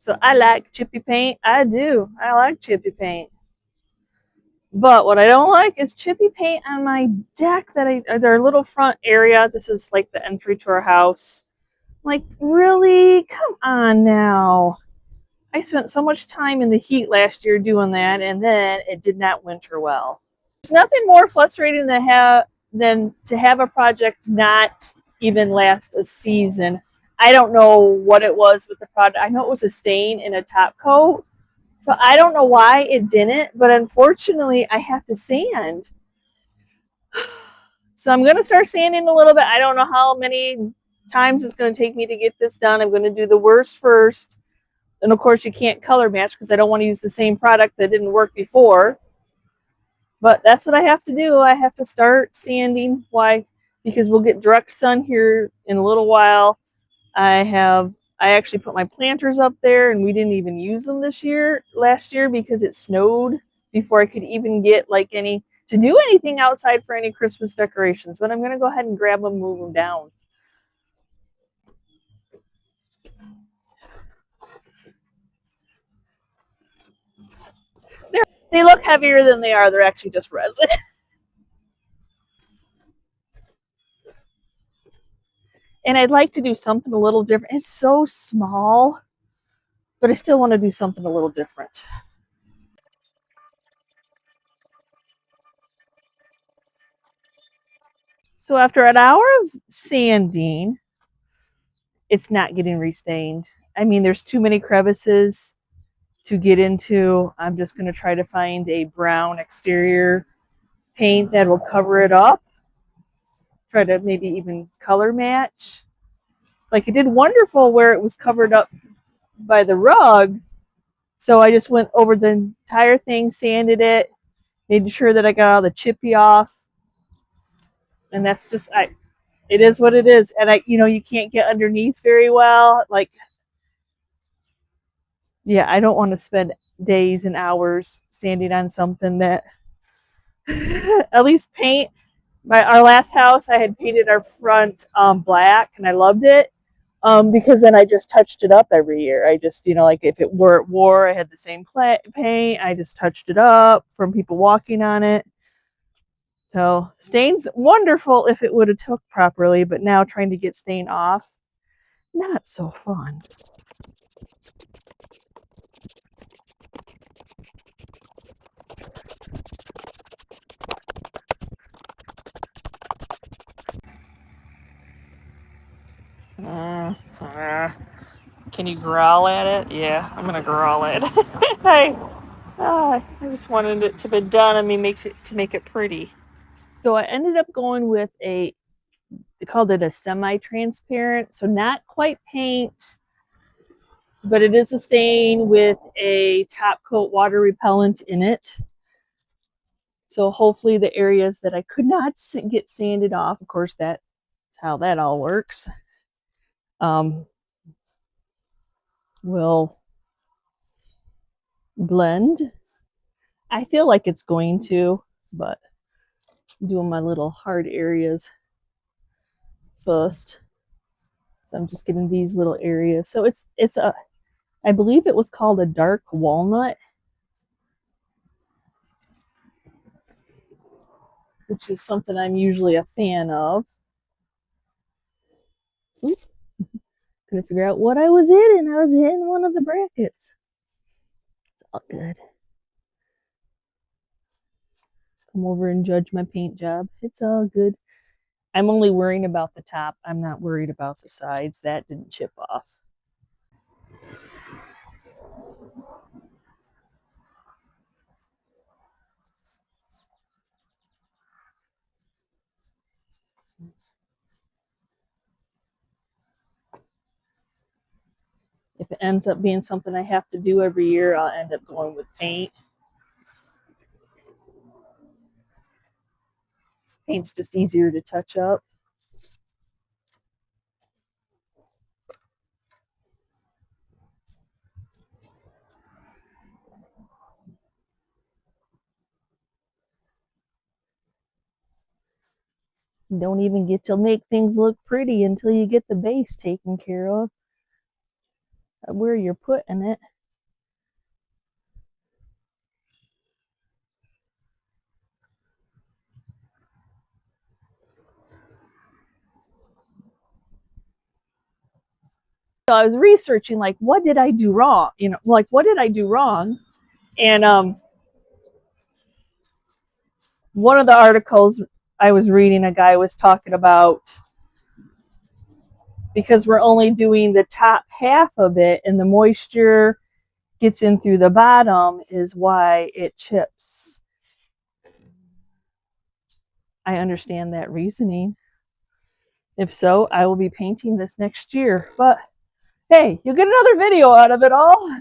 So I like chippy paint. I do. I like chippy paint. But what I don't like is chippy paint on my deck their little front area. This is like the entry to our house. Like, really? Come on now. I spent so much time in the heat last year doing that, and then it did not winter well. There's nothing more frustrating than to have a project not even last a season. I don't know what it was with the product. I know it was a stain in a top coat. So I don't know why it didn't, but unfortunately I have to sand. So I'm going to start sanding a little bit. I don't know how many times it's going to take me to get this done. I'm going to do the worst first. And of course you can't color match because I don't want to use the same product that didn't work before. But that's what I have to do. I have to start sanding. Why? Because we'll get direct sun here in a little while. I actually put my planters up there and we didn't even use them last year because it snowed before I could even get to do anything outside for any Christmas decorations. But I'm going to go ahead and grab them, move them down. They look heavier than they are. They're actually just resin. And I'd like to do something a little different. It's so small, but I still want to do something a little different. So after an hour of sanding, it's not getting restained. I mean, there's too many crevices to get into. I'm just going to try to find a brown exterior paint that will cover it up. Try to maybe even color match. Like, it did wonderful where it was covered up by the rug. So I just went over the entire thing, sanded it, made sure that I got all the chippy off. And that's just, it is what it is. And you can't get underneath very well. Like, yeah, I don't want to spend days and hours sanding on something that at least paint. Our last house, I had painted our front black, and I loved it because then I just touched it up every year. I just, like if it wore, I had the same paint. I just touched it up from people walking on it. So stain's wonderful if it would have took properly, but now trying to get stain off, not so fun. Can you growl at it? Yeah, I'm gonna growl at it. I just wanted it to be done. I mean, to make it pretty. So I ended up going with they called it a semi-transparent, so not quite paint, but it is a stain with a top coat water repellent in it. So hopefully the areas that I could not get sanded off, of course that's how that all works, will blend. I feel like it's going to, but I'm doing my little hard areas first. So I'm just getting these little areas. So I believe it was called a dark walnut, which is something I'm usually a fan of. Oop. Couldn't figure out what I was hitting. I was hitting one of the brackets. It's all good. Come over and judge my paint job. It's all good. I'm only worrying about the top. I'm not worried about the sides. That didn't chip off. If it ends up being something I have to do every year, I'll end up going with paint. This paint's just easier to touch up. Don't even get to make things look pretty until you get the base taken care of. where you're putting it. So I was researching, like, what did I do wrong? You know, like, what did I do wrong? And one of the articles I was reading, a guy was talking about, because we're only doing the top half of it and the moisture gets in through the bottom, is why it chips. I understand that reasoning. If so, I will be painting this next year. But hey, you'll get another video out of it all.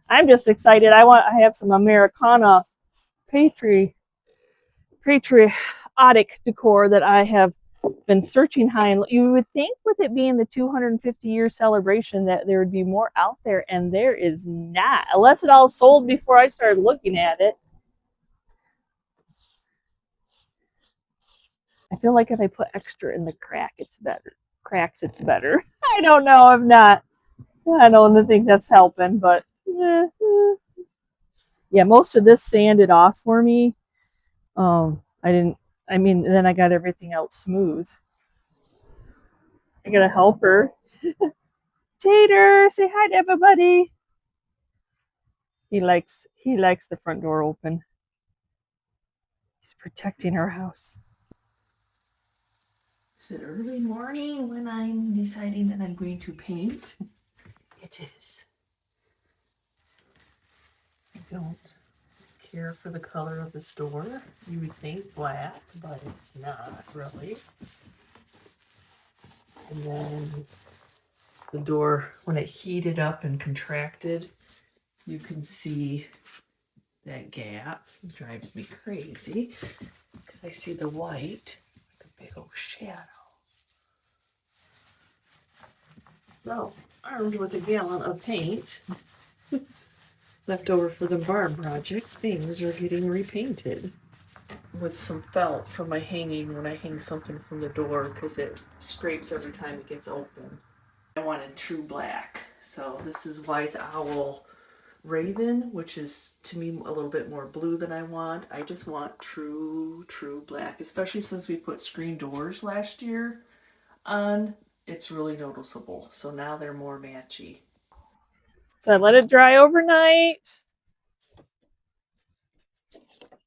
I'm just excited. I have some Americana Patriotic decor that I have been searching high and you would think with it being the 250-year celebration that there would be more out there, and there is not, unless it all sold before I started looking at it. I feel like if I put extra in the cracks, it's better. I don't know. I don't think that's helping, but yeah, most of this sanded off for me. Then I got everything else smooth. I got a helper. Tater, say hi to everybody. He likes the front door open. He's protecting our house. Is it early morning when I'm deciding that I'm going to paint? It is. I don't care for the color of this door. You would think black, but it's not really. And then the door, when it heated up and contracted, you can see that gap. It drives me crazy because I see the white like a big old shadow. So, armed with a gallon of paint left over for the barn project, things are getting repainted with some felt from my hanging when I hang something from the door because it scrapes every time it gets open. I wanted true black, so this is Wise Owl Raven, which is to me a little bit more blue than I want. I just want true black, especially since we put screen doors last year on. It's really noticeable, so now they're more matchy. So I let it dry overnight.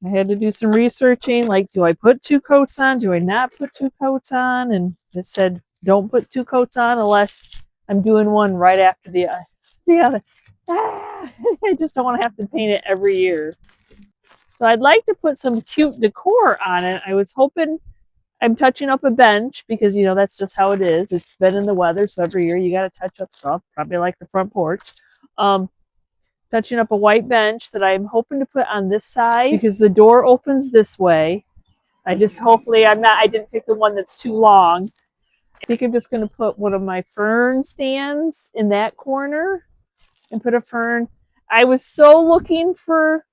I had to do some researching, like, do I put 2 coats on? Do I not put 2 coats on? And it said, don't put 2 coats on unless I'm doing one right after the other. I just don't want to have to paint it every year. So I'd like to put some cute decor on it. I was hoping, I'm touching up a bench because, you know, that's just how it is. It's been in the weather, so every year you got to touch up stuff, probably like the front porch. Touching up a white bench that I'm hoping to put on this side because the door opens this way. I didn't pick the one that's too long. I think I'm just going to put one of my fern stands in that corner and put a fern. I was so looking for,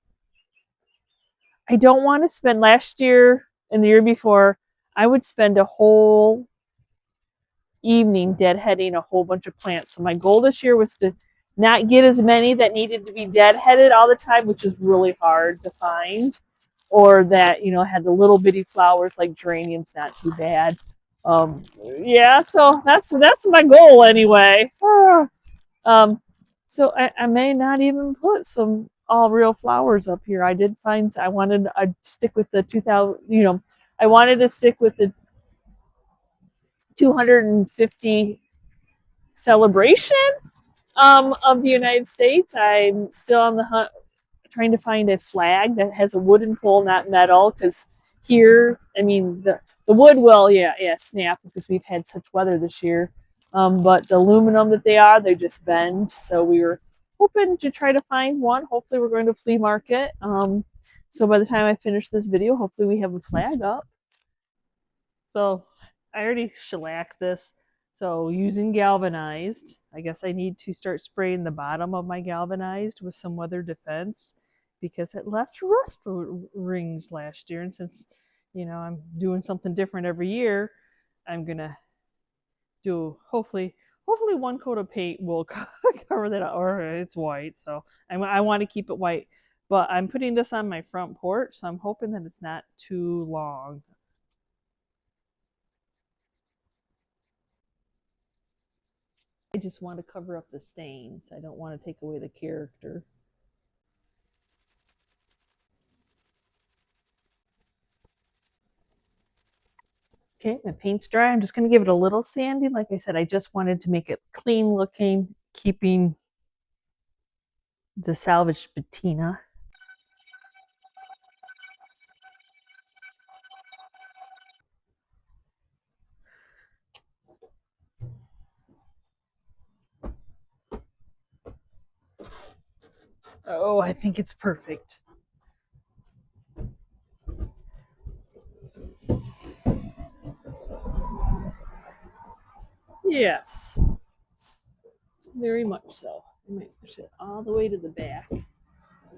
I don't want to spend, last year and the year before, I would spend a whole evening deadheading a whole bunch of plants. So my goal this year was to not get as many that needed to be deadheaded all the time, which is really hard to find, or that, you know, had the little bitty flowers like geraniums, not too bad. Yeah, so that's my goal anyway. So I may not even put some all real flowers up here. I did find I'd stick with the 2000, you know, I wanted to stick with the 250 celebration of the United States. I'm still on the hunt, trying to find a flag that has a wooden pole, not metal, because here, I mean, the wood will, snap because we've had such weather this year. But the aluminum that they just bend. So we were hoping to try to find one. Hopefully we're going to flea market. So by the time I finish this video, hopefully we have a flag up. So I already shellacked this. So using galvanized, I guess I need to start spraying the bottom of my galvanized with some weather defense because it left rust rings last year. And since, you know, I'm doing something different every year, I'm going to do, hopefully hopefully one coat of paint will cover that up, or it's white, so I want to keep it white. But I'm putting this on my front porch, so I'm hoping that it's not too long. I just want to cover up the stains. I don't want to take away the character. Okay, my paint's dry. I'm just going to give it a little sanding. Like I said, I just wanted to make it clean looking, keeping the salvaged patina. Oh, I think it's perfect. Yes, very much so. I might push it all the way to the back.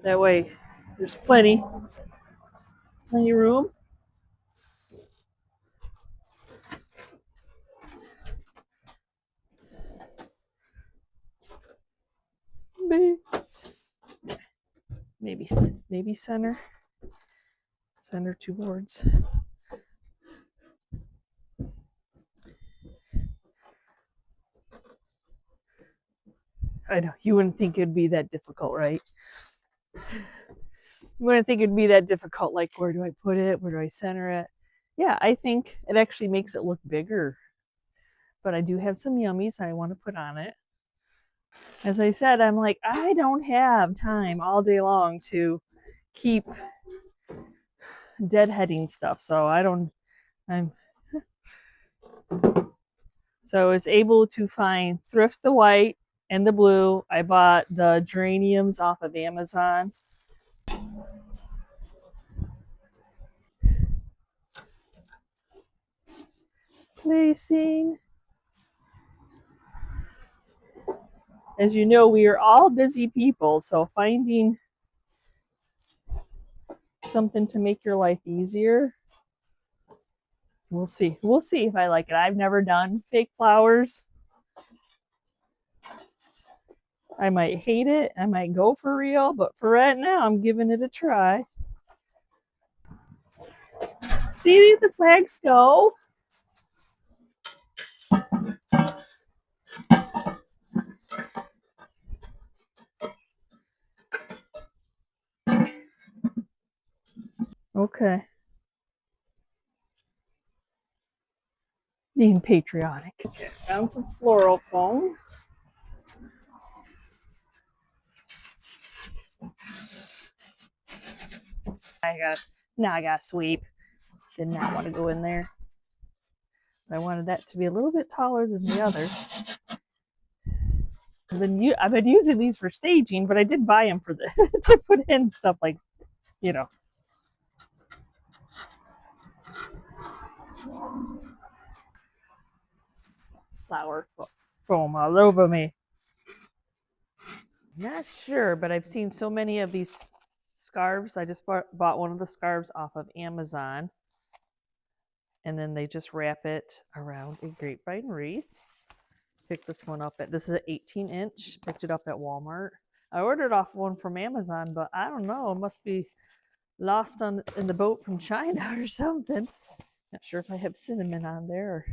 That way there's plenty room. Maybe center two boards. I know you wouldn't think it'd be that difficult, right? You wouldn't think it'd be that difficult. Like, where do I put it? Where do I center it? Yeah, I think it actually makes it look bigger. But I do have some yummies I want to put on it. As I said, I'm like, I don't have time all day long to keep deadheading stuff. So I'm so I was able to thrift the white and the blue. I bought the geraniums off of Amazon. Placing. As you know, we are all busy people, so finding something to make your life easier. We'll see. We'll see if I like it. I've never done fake flowers. I might hate it. I might go for real, but for right now, I'm giving it a try. See the flags go. Okay. Being patriotic. Okay, found some floral foam. I got sweep. Did not want to go in there. I wanted that to be a little bit taller than the other. I've been using these for staging, but I did buy them for to put in stuff like, you know. Flower foam all over me. Not sure, but I've seen so many of these scarves. I just bought one of the scarves off of Amazon. And then they just wrap it around a grapevine wreath. Picked this one up this is an 18-inch. Picked it up at Walmart. I ordered off one from Amazon, but I don't know. It must be lost in the boat from China or something. Not sure if I have cinnamon on there.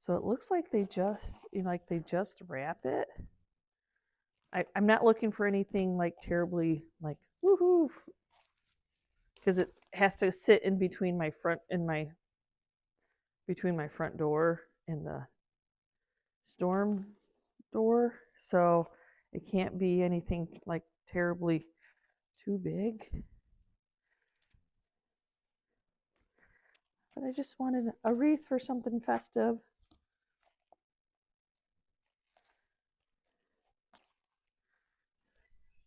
So it looks like they just wrap it. I'm not looking for anything like terribly like woohoo, because it has to sit in between my front door and the storm door, so it can't be anything like terribly too big. But I just wanted a wreath for something festive.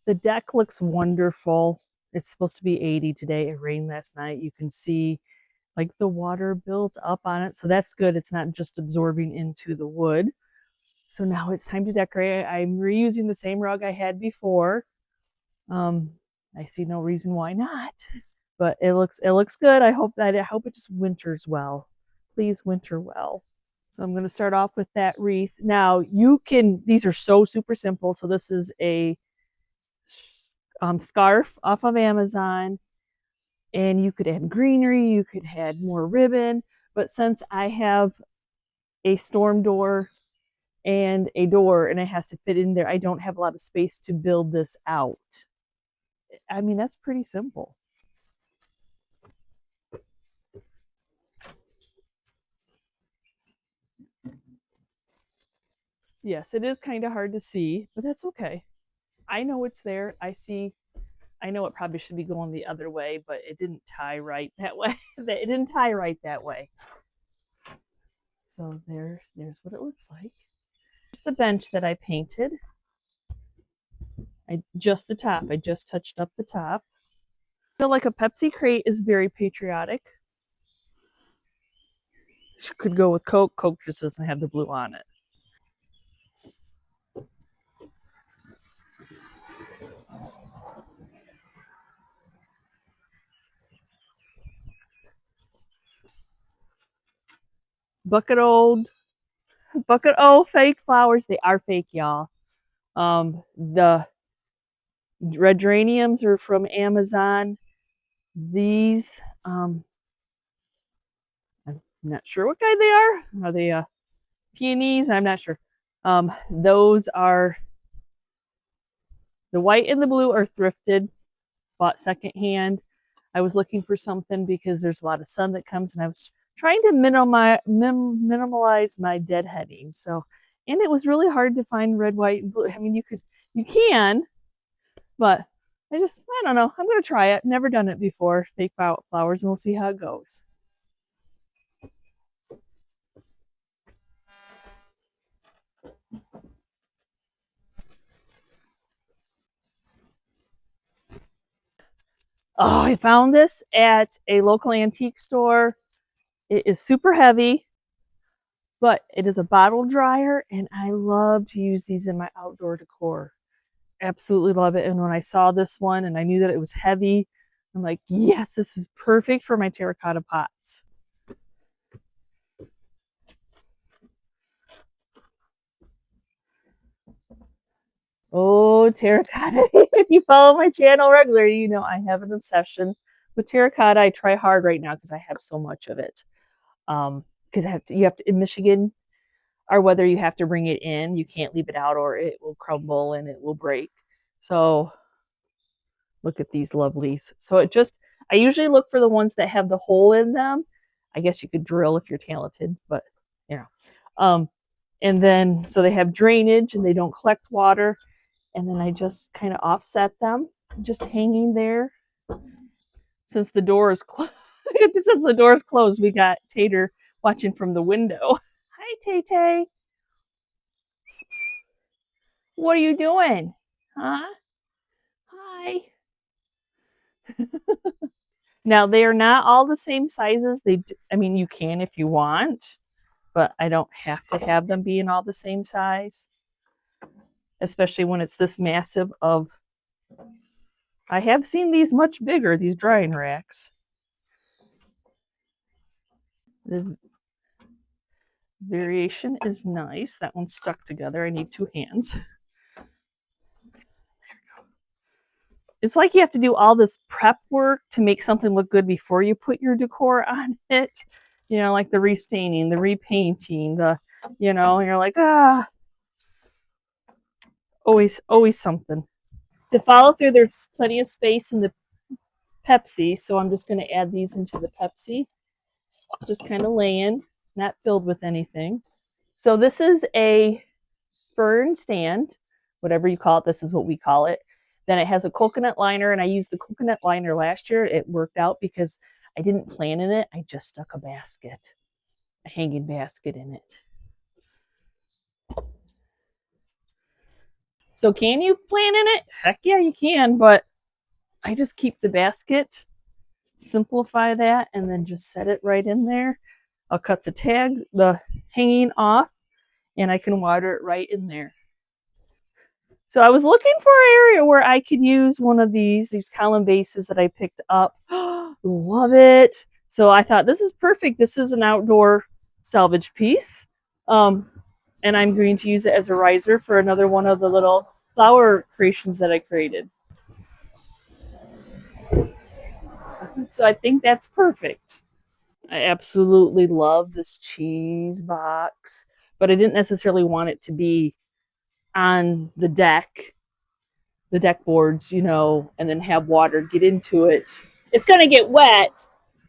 The deck looks wonderful. It's supposed to be 80 today. It rained last night. You can see like the water built up on it. So that's good. It's not just absorbing into the wood. So now it's time to decorate. I'm reusing the same rug I had before. I see no reason why not. But it looks good. I hope it just winters well. please winter well. So I'm going to start off with that wreath. Now you can, these are so super simple. So this is a scarf off of Amazon, and you could add greenery, you could add more ribbon. But since I have a storm door and a door and it has to fit in there, I don't have a lot of space to build this out. I mean, that's pretty simple. Yes, it is kind of hard to see, but that's okay. I know it's there. I know it probably should be going the other way, but it didn't tie right that way. It didn't tie right that way. So there's what it looks like. Here's the bench that I painted. Just the top. I just touched up the top. I feel like a Pepsi crate is very patriotic. Could go with Coke. Coke just doesn't have the blue on it. Bucket O fake flowers. They are fake, y'all. The red geraniums are from Amazon. These, I'm not sure what kind they are. Are they peonies? I'm not sure. Those are, the white and the blue are thrifted, bought secondhand. I was looking for something because there's a lot of sun that comes, and I was trying to minimize my deadheading. So, and it was really hard to find red, white, and blue. I mean, you can, but I don't know. I'm gonna try it. Never done it before. Fake flowers, and we'll see how it goes. Oh, I found this at a local antique store. It is super heavy, but it is a bottle dryer, and I love to use these in my outdoor decor. Absolutely love it. And when I saw this one and I knew that it was heavy, I'm like, yes, this is perfect for my terracotta pots. Oh, terracotta. If you follow my channel regularly, you know I have an obsession with terracotta. I try hard right now because I have so much of it. Because you have to, in Michigan, or whether you have to bring it in, you can't leave it out or it will crumble and it will break. So look at these lovelies. So I usually look for the ones that have the hole in them. I guess you could drill if you're talented, but you know. And then, so they have drainage and they don't collect water. And then I just kind of offset them, just hanging there. Since the door is closed, we got Tater watching from the window. Hi, Tay-Tay. What are you doing? Huh? Hi. Now, they are not all the same sizes. I mean, you can if you want, but I don't have to have them being all the same size, especially when it's this massive of, I have seen these much bigger, these drying racks. The variation is nice. That one's stuck together. I need two hands. It's like you have to do all this prep work to make something look good before you put your decor on it. You know, like the restaining, the repainting, and you're like, always something. To follow through, there's plenty of space in the Pepsi, so I'm just going to add these into the Pepsi. Just kind of laying, not filled with anything. So this is a fern stand, whatever you call it. This is what we call it. Then it has a coconut liner, and I used the coconut liner last year. It worked out because I didn't plan in it. I just stuck a hanging basket in it. So can you plan in it? Heck yeah, you can, but I just keep the basket, simplify that, and then just set it right in there. I'll cut the hanging off, and I can water it right in there. So I was looking for an area where I could use one of these column bases that I picked up. Love it. So I thought this is perfect. This is an outdoor salvage piece. And I'm going to use it as a riser for another one of the little flower creations that I created. So I think that's perfect. I absolutely love this cheese box, but I didn't necessarily want it to be on the deck boards, and then have water get into it. It's going to get wet,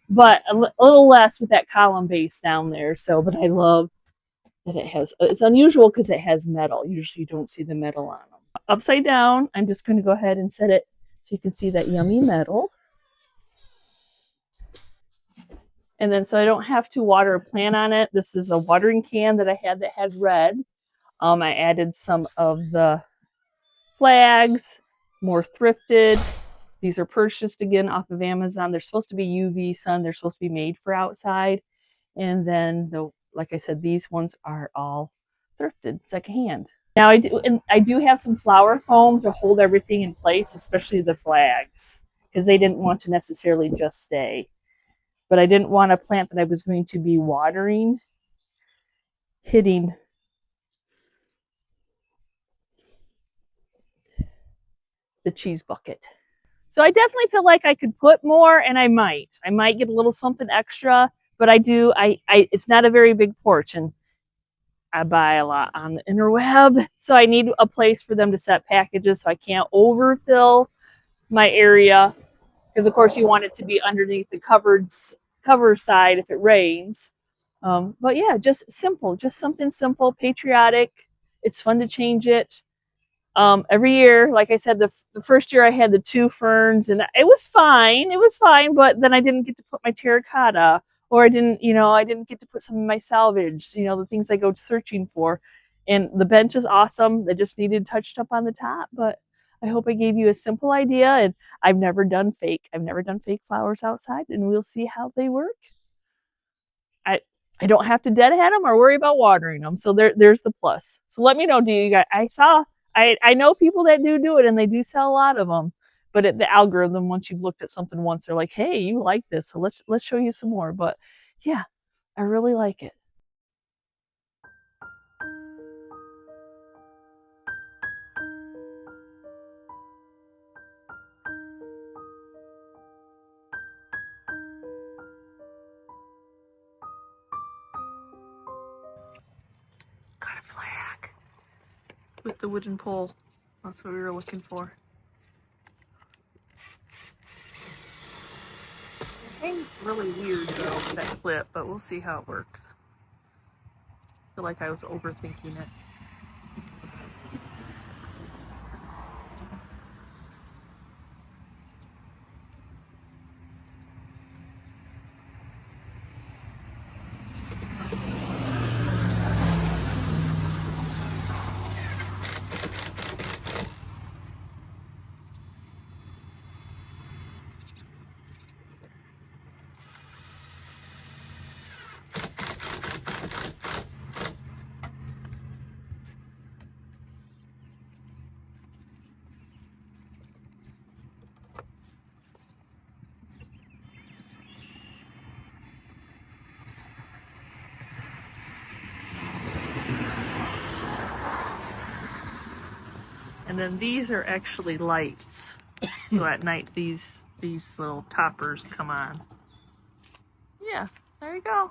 but a little less with that column base down there. So, but I love that it's unusual because it has metal. Usually you don't see the metal on them. Upside down, I'm just going to go ahead and set it so you can see that yummy metal. And then so I don't have to water a plant on it. This is a watering can that I had that had red. I added some of the flags, more thrifted. These are purchased again off of Amazon. They're supposed to be UV sun. They're supposed to be made for outside. And then, like I said, these ones are all thrifted secondhand. Now I do have some flower foam to hold everything in place, especially the flags, because they didn't want to necessarily just stay. But I didn't want a plant that I was going to be watering hitting the cheese bucket. So I definitely feel like I could put more, and I might get a little something extra, but it's not a very big porch, and I buy a lot on the interweb, so I need a place for them to set packages so I can't overfill my area, because of course you want it to be underneath the cover side if it rains. But yeah, just simple, just something simple, patriotic. It's fun to change it. Every year, like I said, the first year I had the 2 ferns, and it was fine. It was fine, but then I didn't get to put my terracotta, or I didn't get to put some of my salvage, the things I go searching for. And the bench is awesome. They just needed touched up on the top, but I hope I gave you a simple idea. And I've never done fake flowers outside, and we'll see how they work. I don't have to deadhead them or worry about watering them. So there's the plus. So let me know, do you guys? I know people that do it, and they do sell a lot of them. But the algorithm, once you've looked at something once, they're like, "Hey, you like this, so let's show you some more." But yeah, I really like it. Got a flag with the wooden pole. That's what we were looking for. It hangs really weird though, that clip, but we'll see how it works. I feel like I was overthinking it. And then these are actually lights. So at night these little toppers come on. Yeah, there you go.